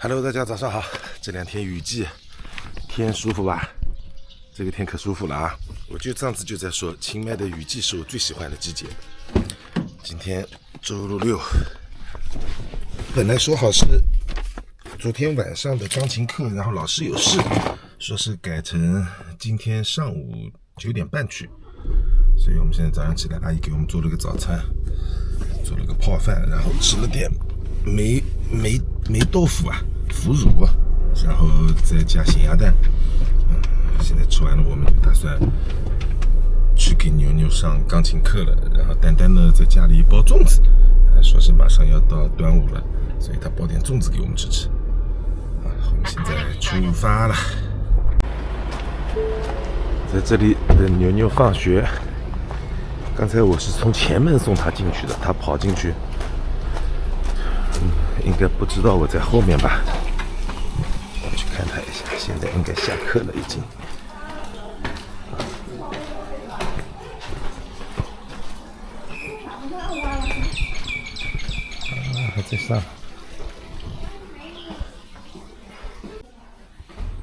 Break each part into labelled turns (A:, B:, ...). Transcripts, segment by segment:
A: Hello， 大家早上好。这两天雨季，天舒服吧？这个天可舒服了啊！我上次就在说，清迈的雨季是我最喜欢的季节。今天周六，本来说好是昨天晚上的钢琴课，然后老师有事，说是改成今天上午9点半去，所以我们现在早上起来，阿姨给我们做了个早餐，做了个泡饭，然后吃了点梅豆腐啊，腐乳，然后再加咸鸭蛋。现在吃完了，我们就打算去给牛牛上钢琴课了。然后丹丹呢，在家里包粽子，说是马上要到端午了，所以他包点粽子给我们吃。我们现在出发了，在这里等牛牛放学。刚才我是从前门送他进去的，他跑进去。应该不知道我在后面吧？我去看他一下，现在应该下课了已经。还在上。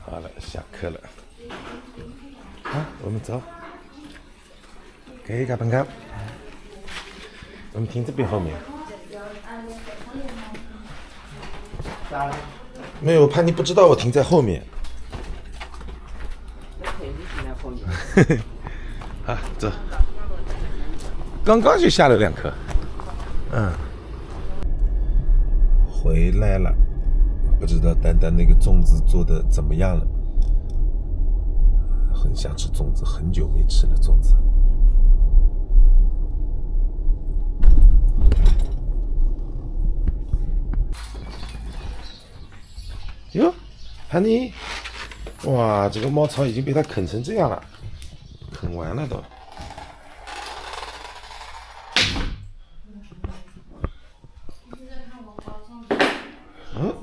A: 好了，下课了。我们走。给一个本岗。我们停这边后面。没有，我怕你不知道我停在后面。好，走。刚刚就下了2课。回来了。不知道丹丹那个粽子做的怎么样了？很想吃粽子，很久没吃了粽子。哟，汉尼，哇，这个猫草已经被它啃成这样了，啃完了都。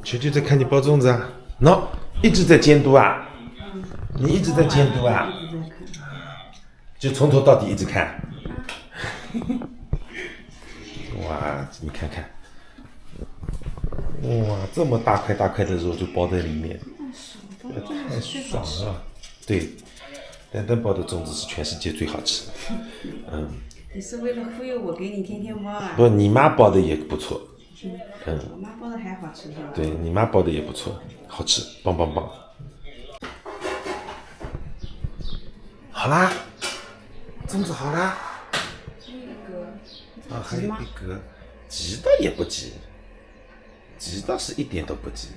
A: 球球在看你包粽子啊？一直在监督啊？你一直在监督啊？就从头到底一直看。哇，你看看。哇，这么大块大块的肉就包在里面，太爽了！对，丹丹包的粽子是全世界最好吃的。
B: 你是为了忽悠我给你天天包啊？
A: 不，你妈包的也不错。
B: 我妈包的还好吃是吧？
A: 对，你妈包的也不错，好吃，棒棒棒。好啦，粽子好啦。还有一个，急倒也不急。急倒是一点都不急。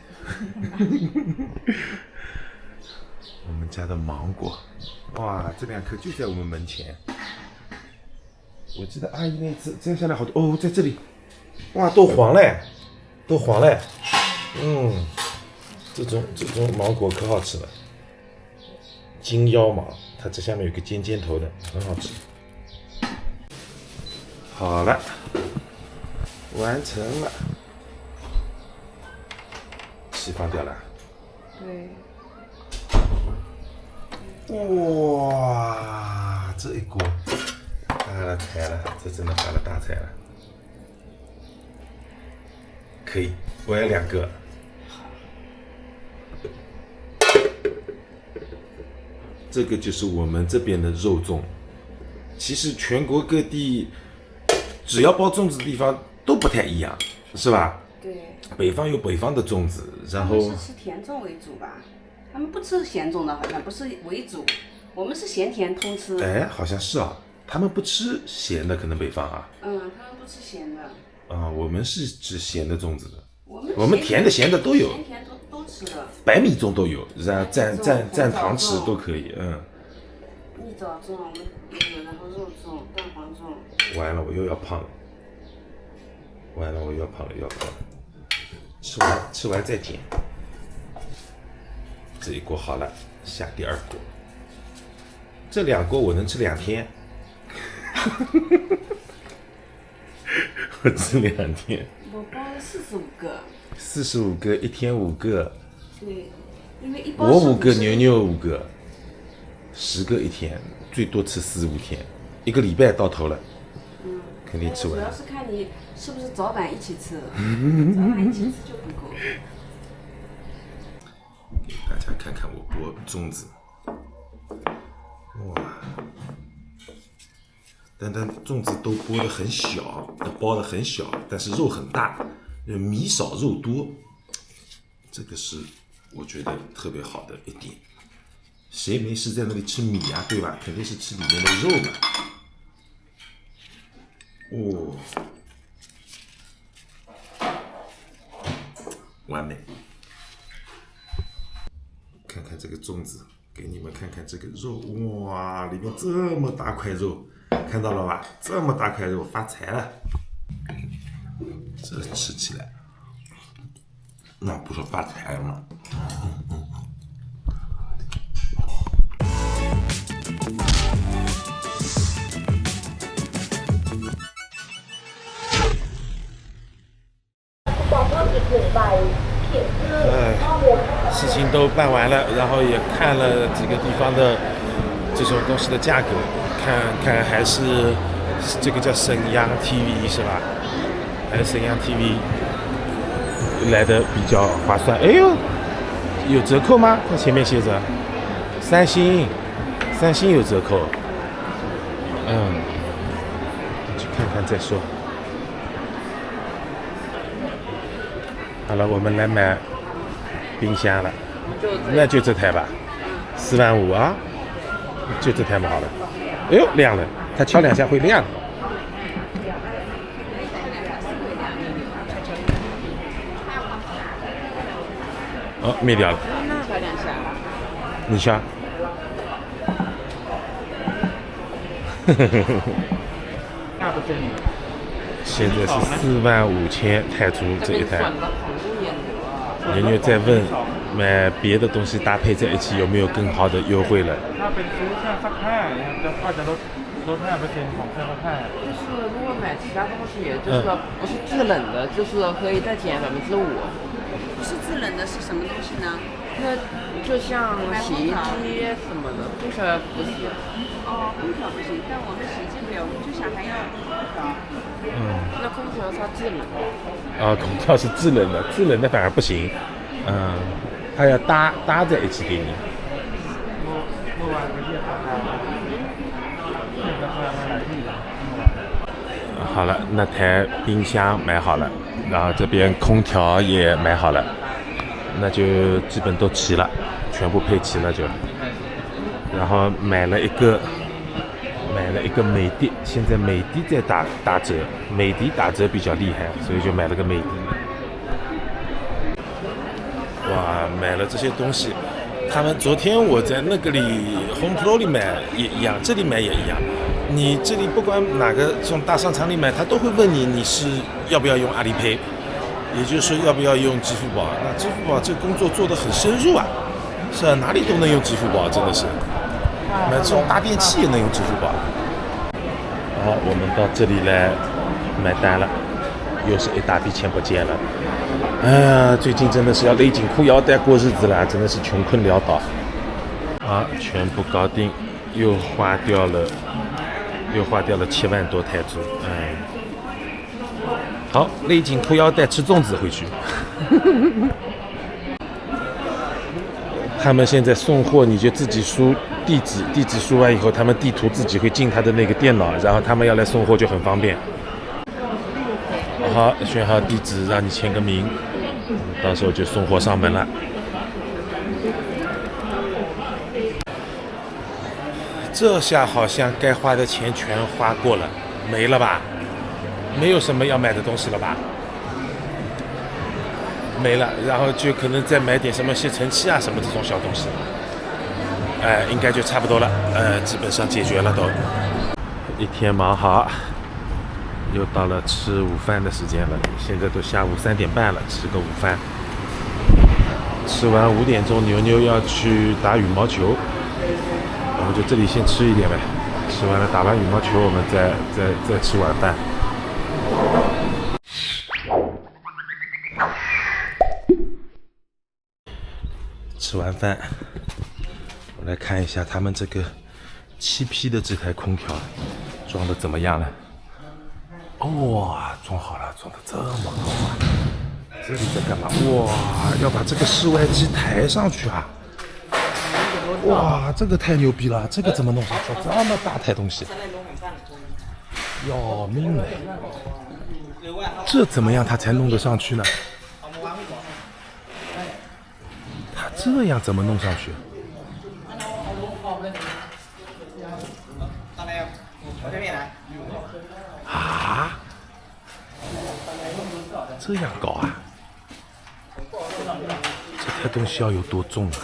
A: 我们家的芒果，哇，这2颗就在我们门前。我记得阿姨那次摘下来好多，在这里，哇，都黄嘞，都黄嘞。这种芒果可好吃了，金腰芒，它这下面有个尖尖头的，很好吃。好了，完成了。气放掉了。
B: 对。
A: 哇，这一锅发了财了，这真的发了大财了。可以，我要2个。这个就是我们这边的肉粽。其实全国各地，只要包粽子的地方都不太一样，是吧？
B: 对。
A: 北方有北方的粽子，然后
B: 他们是吃甜粽为主吧？他们不吃咸粽的，好像不是为主。我们是咸甜通吃。
A: 哎，好像是啊，他们不吃咸的，可能北方啊。
B: 他们不吃咸的。
A: 我们是吃咸的粽子的。
B: 我们
A: 甜的咸的都有。
B: 甜都吃的。
A: 白米粽都有，然后蘸糖吃都可以。
B: 蜜枣粽我们有，然后肉粽、蛋黄粽。
A: 完了，我又要胖了。要胖了。吃完再减。这一锅好了，下第2锅。这2锅我能吃2天。我吃2天。
B: 我包了45个。
A: 45个，1天5个。
B: 对，因为一包
A: 我5个，牛牛5个，10个1天，最多吃4、5天，1个礼拜到头了。肯定吃完。
B: 主要是看你是不是早晚一起吃，早晚一起吃就不够。
A: 剥粽子，哇！但粽子都剥得很小，包得很小，但是肉很大，米少肉多，这个是我觉得特别好的一点。谁没事在那里吃米啊，对吧？肯定是吃里面的肉嘛。哦，完美！看看这个粽子，给你们看看这个肉，哇，里面这么大块肉，看到了吧？这么大块肉，发财了！这吃起来，那不是发财了吗？事情都办完了，然后也看了几个地方的这种东西的价格，看看还是这个叫沈阳 TV 是吧？还是沈阳 TV 来的比较划算。哎呦，有折扣吗？它前面写着三星有折扣。去看看再说。好了，我们来买冰箱了，那就这台吧，45000啊，就这台嘛好了。哎呦，亮了，它敲2下会亮。哦，灭掉了。
B: 敲2下。
A: 你敲。现在是45000泰铢这一台。牛牛在问买别的东西搭配在一起有没有更好的优惠了？
C: 就是如果买其他东西，就是不是制冷的，就是可以再减5%。
B: 不是制冷的是什么东西呢？
C: 那就像洗衣机什么的，空调不是。
B: 哦，空调不行，但我们洗衣机没有，我们就想还要空调。
C: 那空调它制冷。
A: 空调是制冷的，制冷的反而不行。它要搭在一起给你。好了，那台冰箱买好了，然后这边空调也买好了，那就基本都齐了，全部配齐了就。然后买了一个美的，现在美的在打折，美的打折比较厉害，所以就买了个美的。哇，买了这些东西，他们昨天我在那个里 Home Pro 里买也一样，这里买也一样。你这里不管哪个这种大商场里买，他都会问你是要不要用阿里 Pay， 也就是说要不要用支付宝。那支付宝这个工作做得很深入啊，是啊，哪里都能用支付宝，真的是。买这种大电器也能用支付宝。好，我们到这里来买单了，又是一大笔钱不见了。哎呀，最近真的是要勒紧裤腰带过日子了，真的是穷困潦倒。啊，全部搞定，又花掉了7万多泰铢。好，勒紧裤腰带吃粽子回去。他们现在送货，你就自己输地址输完以后，他们地图自己会进他的那个电脑，然后他们要来送货就很方便。好，选好地址，让你签个名，到时候就送货上门了。这下好像该花的钱全花过了，没了吧？没有什么要买的东西了吧？没了，然后就可能再买点什么吸尘器啊什么这种小东西，应该就差不多了，基本上解决了都。一天忙好，又到了吃午饭的时间了，现在都下午3点半了，吃个午饭。吃完5点钟，牛牛要去打羽毛球，我们就这里先吃一点呗。吃完了打完羽毛球，我们再吃晚饭。吃完饭，我来看一下他们这个7匹的这台空调装的怎么样了。哇，装好了，装的这么高啊！这里在干嘛？哇，要把这个室外机抬上去啊！哇，这个太牛逼了！这个怎么弄上去？这么大台东西，要命了！这怎么样他才弄得上去呢？他这样怎么弄上去？啊？这样搞啊？这台东西要有多重啊？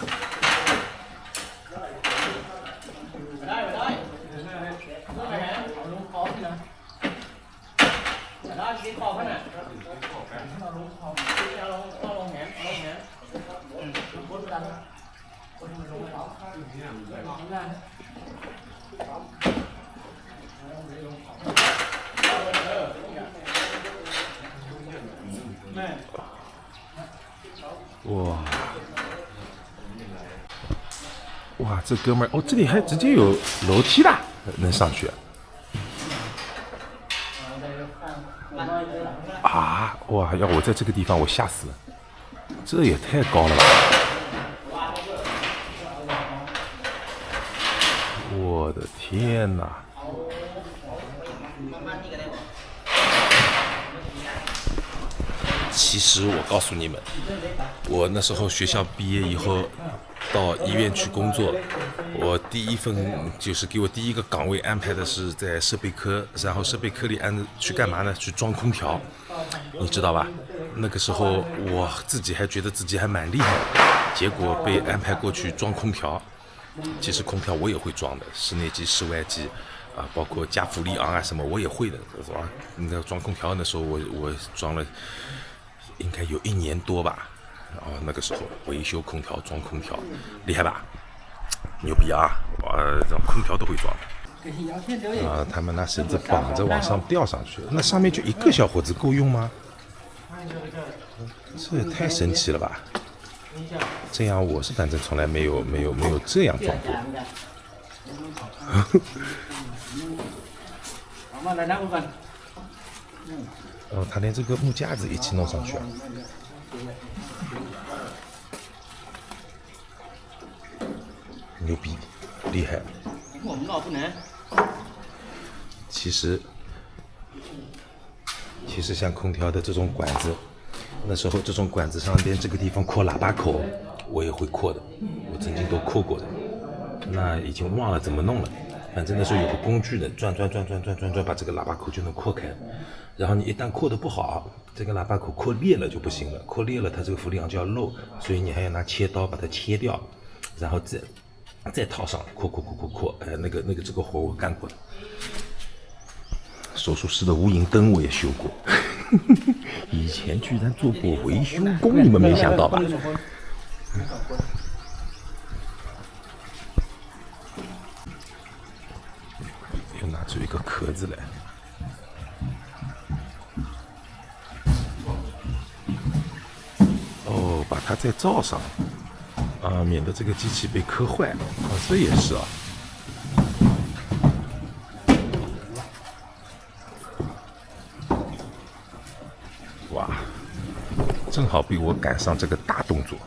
A: 哇！哇，这哥们儿，哦，这里还直接有楼梯的，能上去。啊！哇，要我在这个地方，我吓死了，这也太高了吧！我的天哪！其实我告诉你们，我那时候学校毕业以后到医院去工作，我第一份就是给我第一个岗位安排的是在设备科，然后设备科里去干嘛呢？去装空调，你知道吧？那个时候我自己还觉得自己还蛮厉害的，结果被安排过去装空调。其实空调我也会装的，室内机、室外机啊，包括加氟利昂啊什么我也会的，是吧？那装空调的时候我装了应该有1年多吧。然后那个时候维修空调、装空调，厉害吧？牛逼啊！这空调都会装。啊，他们拿绳子绑着往上吊上去，那上面就一个小伙子够用吗？这也太神奇了吧！这样我是反正从来没有这样装过。哦，他连这个木架子一起弄上去啊！牛逼，厉害！其实像空调的这种管子，那时候这种管子上边这个地方扩喇叭口，我也会扩的，我曾经都扩过的。那已经忘了怎么弄了，反正那时候有个工具的，转，把这个喇叭口就能扩开。然后你一旦扩得不好，这个喇叭口扩裂了就不行了，扩裂了它这个氟利昂就要漏，所以你还要拿切刀把它切掉，然后再套上，扩，那个这个活我干过的。手术室的无影灯我也修过，以前居然做过维修工，你们没想到吧？又拿出一个壳子来。哦，把它再罩上，啊，免得这个机器被磕坏。哦，这也是啊。哇，正好被我赶上这个大动作。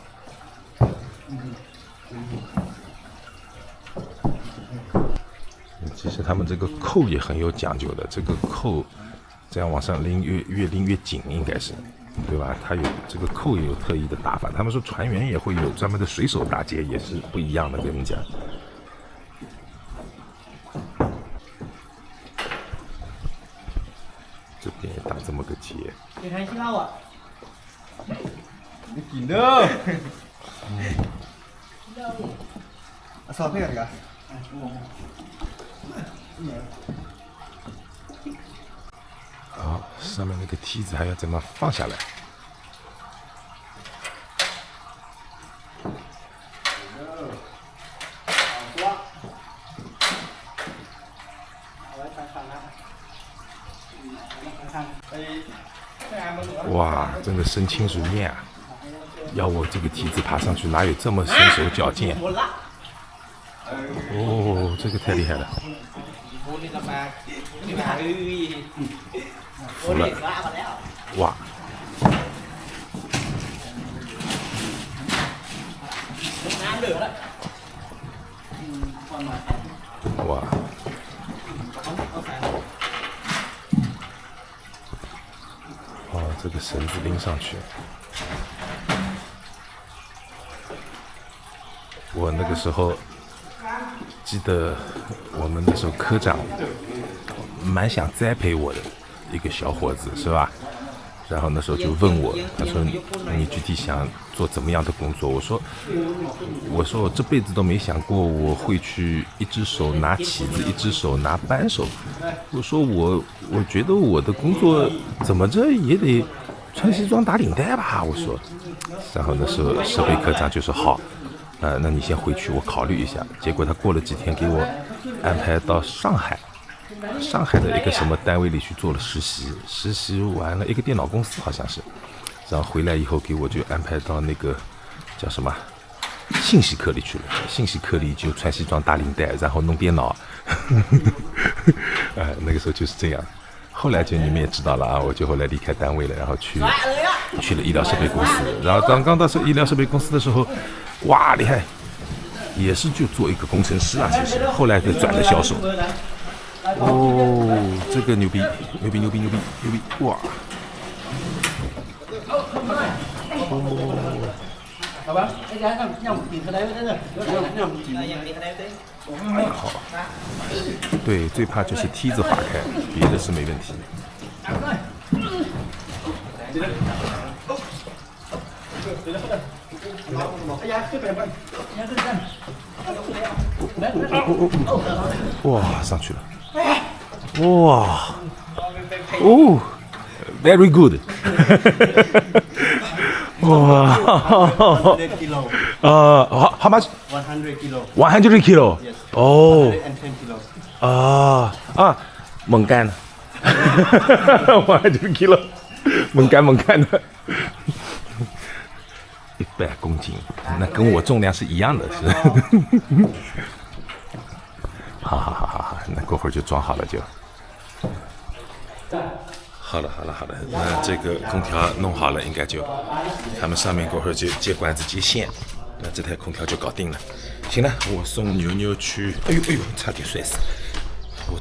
A: 其实他们这个扣也很有讲究的，这个扣这样往上拎，越拎越紧，应该是，对吧？它有这个扣也有特异的打法。他们说船员也会有专门的水手打结，也是不一样的，跟你们讲。这边也打这么个结。
D: 你看信号啊？你紧的。少配那个。
A: 好，上面那个梯子还要怎么放下来？哇，真的身轻如燕啊！要我这个梯子爬上去，哪有这么身手矫健？哦，这个太厉害了！服了！哇！哇！哦，这个绳子拎上去。我那个时候记得，我们那时候科长蛮想栽培我的一个小伙子，是吧？然后那时候就问我，他说你具体想做怎么样的工作？我说我这辈子都没想过我会去一只手拿起子，一只手拿扳手。我说我觉得我的工作怎么着也得穿西装打领带吧。我说，然后那时候设备科长就说好，那你先回去，我考虑一下。结果他过了几天给我安排到上海的一个什么单位里去做了实习，实习完了一个电脑公司好像是，然后回来以后给我就安排到那个叫什么信息科里去了，信息科里就穿西装打领带，然后弄电脑，那个时候就是这样。后来就你们也知道了啊，我就后来离开单位了，然后去了医疗设备公司，然后刚到医疗设备公司的时候，哇厉害，也是就做一个工程师啊，其实后来就转了销售。哦，这个牛逼，哇！
D: 好吧，
A: 好，对，最怕就是梯子划开，别的是没问题。哇，上去了！哇，哦 ，very good 。哇，how much?
D: 100 kilo.
A: 100 kilo.
D: Yes.
A: 哦，
D: 110 kilo.
A: 猛干的，100 kilo， 猛干的，100公斤，那跟我重量是一样的，是。好，那过会儿就装好了就。好了，那这个空调弄好了，应该就他们上面过会儿就接管子接线，那这台空调就搞定了。行了，我送牛牛去，哎呦，差点摔死。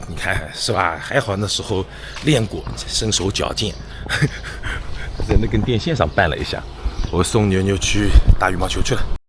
A: 你看是吧？还好那时候练过，身手矫健，在那根电线上绊了一下。我送牛牛去打羽毛球去了。